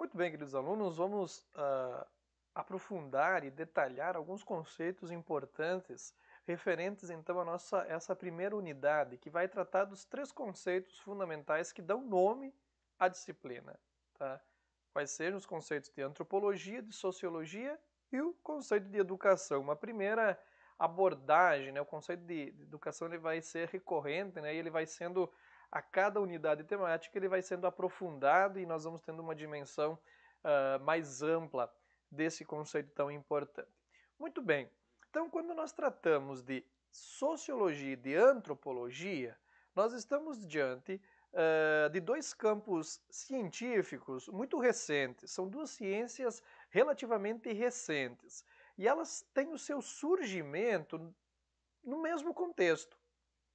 Muito bem, queridos alunos, vamos aprofundar e detalhar alguns conceitos importantes referentes então à nossa essa primeira unidade, que vai tratar dos três conceitos fundamentais que dão nome à disciplina, tá? Quais sejam os conceitos de antropologia, de sociologia e o conceito de educação. Uma primeira abordagem, né? O conceito de educação ele vai ser recorrente, né? E ele vai sendo a cada unidade temática ele vai sendo aprofundado e nós vamos tendo uma dimensão mais ampla desse conceito tão importante. Muito bem, então quando nós tratamos de sociologia e de antropologia, nós estamos diante de dois campos científicos muito recentes. São duas ciências relativamente recentes e elas têm o seu surgimento no mesmo contexto,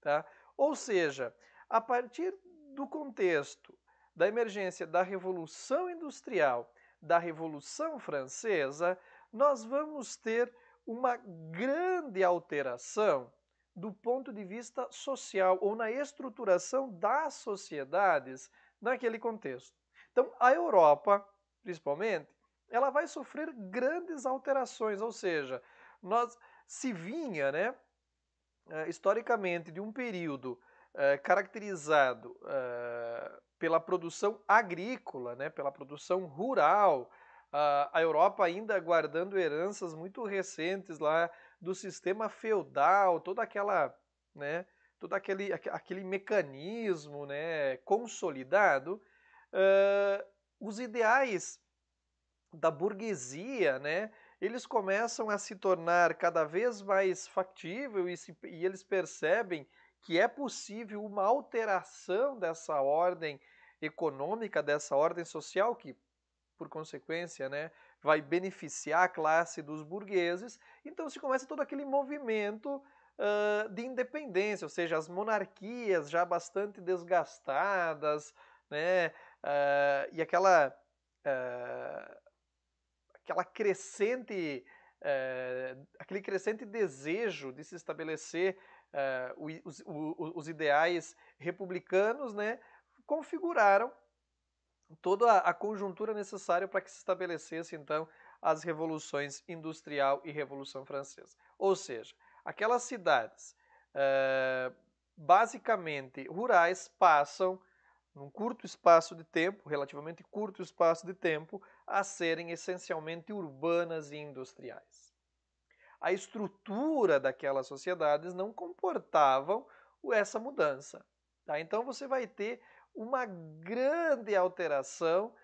tá? Ou seja, a partir do contexto da emergência da Revolução Industrial, da Revolução Francesa, nós vamos ter uma grande alteração do ponto de vista social ou na estruturação das sociedades naquele contexto. Então, a Europa, principalmente, ela vai sofrer grandes alterações, ou seja, nós se vinha, né, historicamente de um período caracterizado pela produção agrícola, né, pela produção rural, a Europa ainda guardando heranças muito recentes lá do sistema feudal, toda aquela, né, todo aquele mecanismo, né, consolidado, os ideais da burguesia, né, eles começam a se tornar cada vez mais factível e eles percebem que é possível uma alteração dessa ordem econômica, dessa ordem social, que, por consequência, né, vai beneficiar a classe dos burgueses. Então se começa todo aquele movimento de independência, ou seja, as monarquias já bastante desgastadas, né, e aquela crescente, aquele crescente desejo de se estabelecer os ideais republicanos, né, configuraram toda a conjuntura necessária para que se estabelecesse, então, as revoluções industrial e Revolução Francesa. Ou seja, aquelas cidades basicamente rurais passam num curto espaço de tempo, relativamente curto espaço de tempo, a serem essencialmente urbanas e industriais. A estrutura daquelas sociedades não comportavam essa mudança. Tá? Então você vai ter uma grande alteração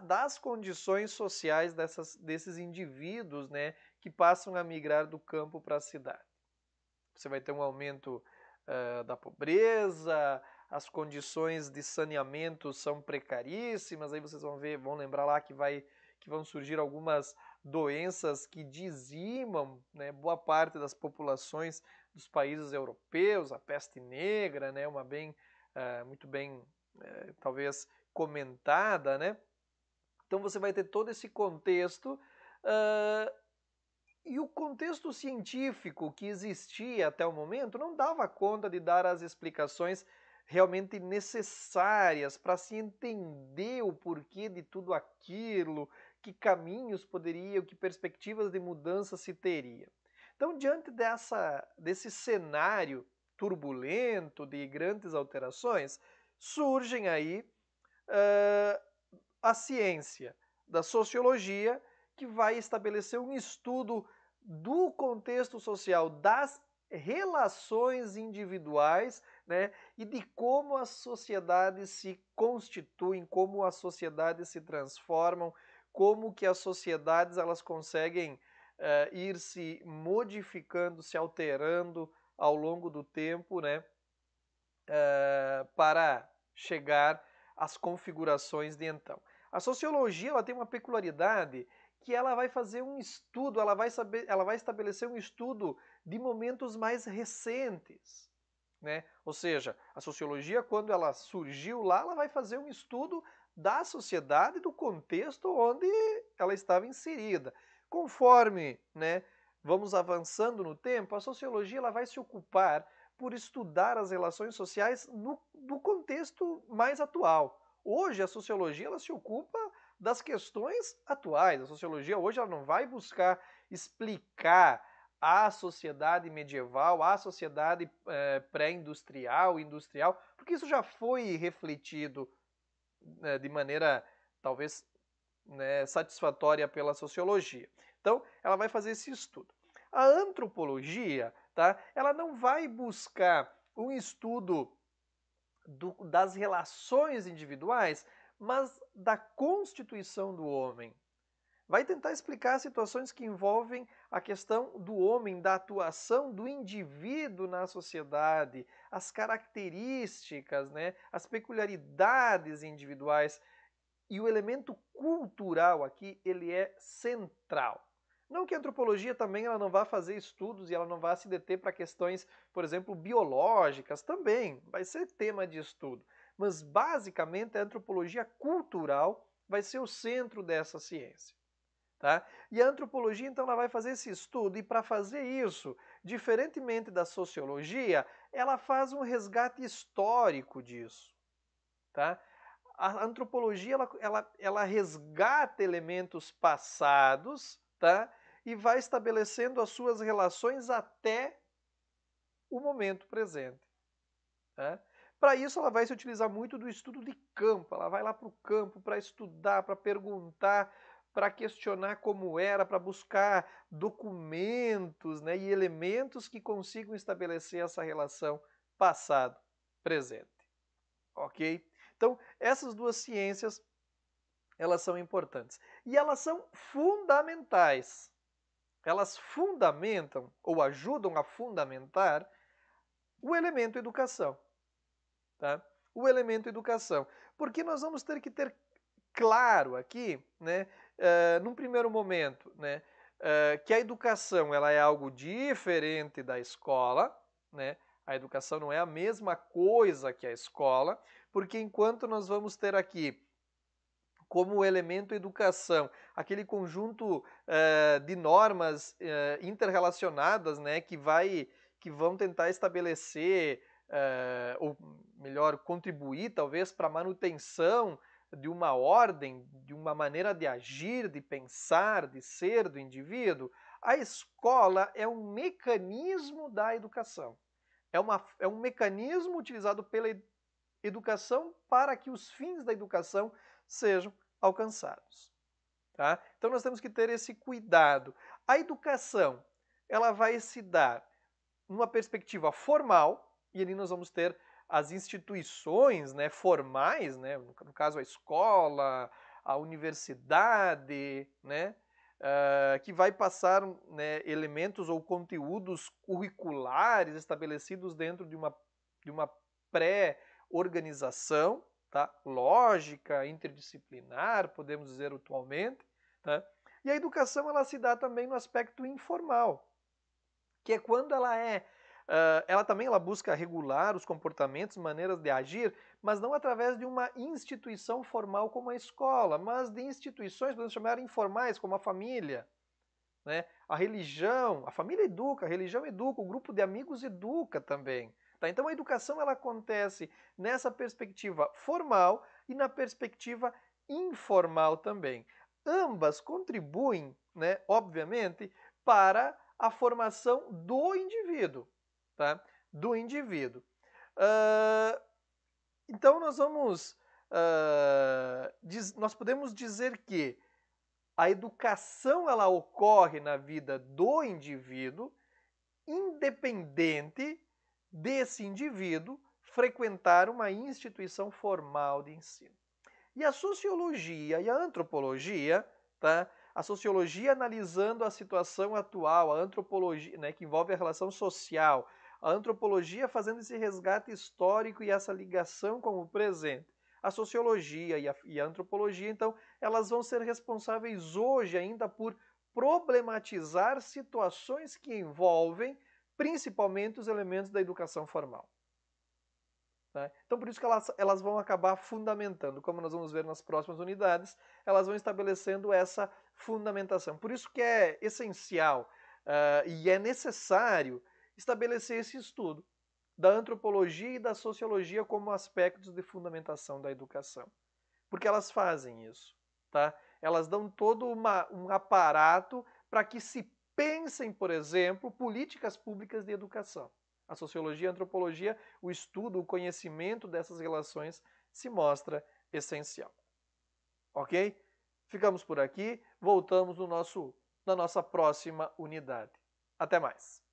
das condições sociais desses indivíduos, né, que passam a migrar do campo para a cidade. Você vai ter um aumento da pobreza, as condições de saneamento são precaríssimas, aí vocês vão ver, vão lembrar lá que vão surgir algumas doenças que dizimam, né, boa parte das populações dos países europeus, a peste negra, né, muito bem, talvez comentada, né? Então você vai ter todo esse contexto e o contexto científico que existia até o momento não dava conta de dar as explicações realmente necessárias para se entender o porquê de tudo aquilo, que caminhos poderiam, que perspectivas de mudança se teria. Então, diante desse cenário turbulento de grandes alterações, surgem aí uh, a ciência da sociologia, que vai estabelecer um estudo do contexto social, das relações individuais, né, e de como as sociedades se constituem, como as sociedades se transformam, como que as sociedades elas conseguem ir se modificando, se alterando ao longo do tempo, né, para chegar às configurações de então. A sociologia ela tem uma peculiaridade que ela vai fazer um estudo, ela vai estabelecer um estudo de momentos mais recentes, né? Ou seja, a sociologia quando ela surgiu lá, ela vai fazer um estudo da sociedade, do contexto onde ela estava inserida. Conforme, né, vamos avançando no tempo, a sociologia ela vai se ocupar por estudar as relações sociais no contexto mais atual. Hoje a sociologia ela se ocupa das questões atuais. A sociologia hoje ela não vai buscar explicar a sociedade medieval, a sociedade pré-industrial, industrial, porque isso já foi refletido de maneira talvez satisfatória pela sociologia. Então, ela vai fazer esse estudo. A antropologia, tá? Ela não vai buscar um estudo das relações individuais, mas da constituição do homem. Vai tentar explicar situações que envolvem a questão do homem, da atuação do indivíduo na sociedade, as características, as peculiaridades individuais. E o elemento cultural aqui, ele é central. Não que a antropologia também ela não vá fazer estudos e ela não vá se deter para questões, por exemplo, biológicas, também vai ser tema de estudo. Mas, basicamente, a antropologia cultural vai ser o centro dessa ciência. Tá? E a antropologia, então, ela vai fazer esse estudo, e para fazer isso, diferentemente da sociologia, ela faz um resgate histórico disso. Tá? A antropologia ela resgata elementos passados, tá? E vai estabelecendo as suas relações até o momento presente. Tá? Para isso, ela vai se utilizar muito do estudo de campo. Ela vai lá para o campo para estudar, para perguntar, para questionar como era, para buscar documentos e elementos que consigam estabelecer essa relação passado-presente. Ok? Então, essas duas ciências, elas são importantes. E elas são fundamentais. Elas fundamentam, ou ajudam a fundamentar, o elemento educação. Tá? O elemento educação. Porque nós vamos ter que ter claro aqui, num primeiro momento, que a educação ela é algo diferente da escola, A educação não é a mesma coisa que a escola, porque enquanto nós vamos ter aqui como elemento educação aquele conjunto de normas interrelacionadas, que vão tentar estabelecer, ou melhor, contribuir talvez para a manutenção de uma ordem, de uma maneira de agir, de pensar, de ser do indivíduo. A escola é um mecanismo da educação. É um mecanismo utilizado pela educação para que os fins da educação sejam alcançados. Tá? Então nós temos que ter esse cuidado. A educação ela vai se dar numa perspectiva formal, e ali nós vamos ter as instituições formais, no caso a escola, a universidade, que vai passar elementos ou conteúdos curriculares estabelecidos dentro de uma pré-organização, tá? Lógica, interdisciplinar, podemos dizer atualmente. Tá? E a educação ela se dá também no aspecto informal, que é quando ela também busca regular os comportamentos, maneiras de agir, mas não através de uma instituição formal como a escola, mas de instituições, podemos chamar informais, como a família. A religião, a família educa, a religião educa, o grupo de amigos educa também. Tá? Então a educação ela acontece nessa perspectiva formal e na perspectiva informal também. Ambas contribuem, obviamente, para a formação do indivíduo. Tá? Do indivíduo. Então nós podemos dizer que a educação ela ocorre na vida do indivíduo, independente desse indivíduo frequentar uma instituição formal de ensino. E a sociologia e a antropologia, tá? A sociologia analisando a situação atual, a antropologia, que envolve a relação social, a antropologia fazendo esse resgate histórico e essa ligação com o presente. A sociologia e a antropologia, então, elas vão ser responsáveis hoje ainda por problematizar situações que envolvem principalmente os elementos da educação formal. Tá? Então, por isso que elas vão acabar fundamentando, como nós vamos ver nas próximas unidades, elas vão estabelecendo essa fundamentação. Por isso que é essencial e é necessário estabelecer esse estudo da antropologia e da sociologia como aspectos de fundamentação da educação. Porque elas fazem isso. tá? Elas dão todo um aparato para que se pensem, por exemplo, políticas públicas de educação. A sociologia e a antropologia, o estudo, o conhecimento dessas relações se mostra essencial. Ok? Ficamos por aqui, voltamos no na nossa próxima unidade. Até mais!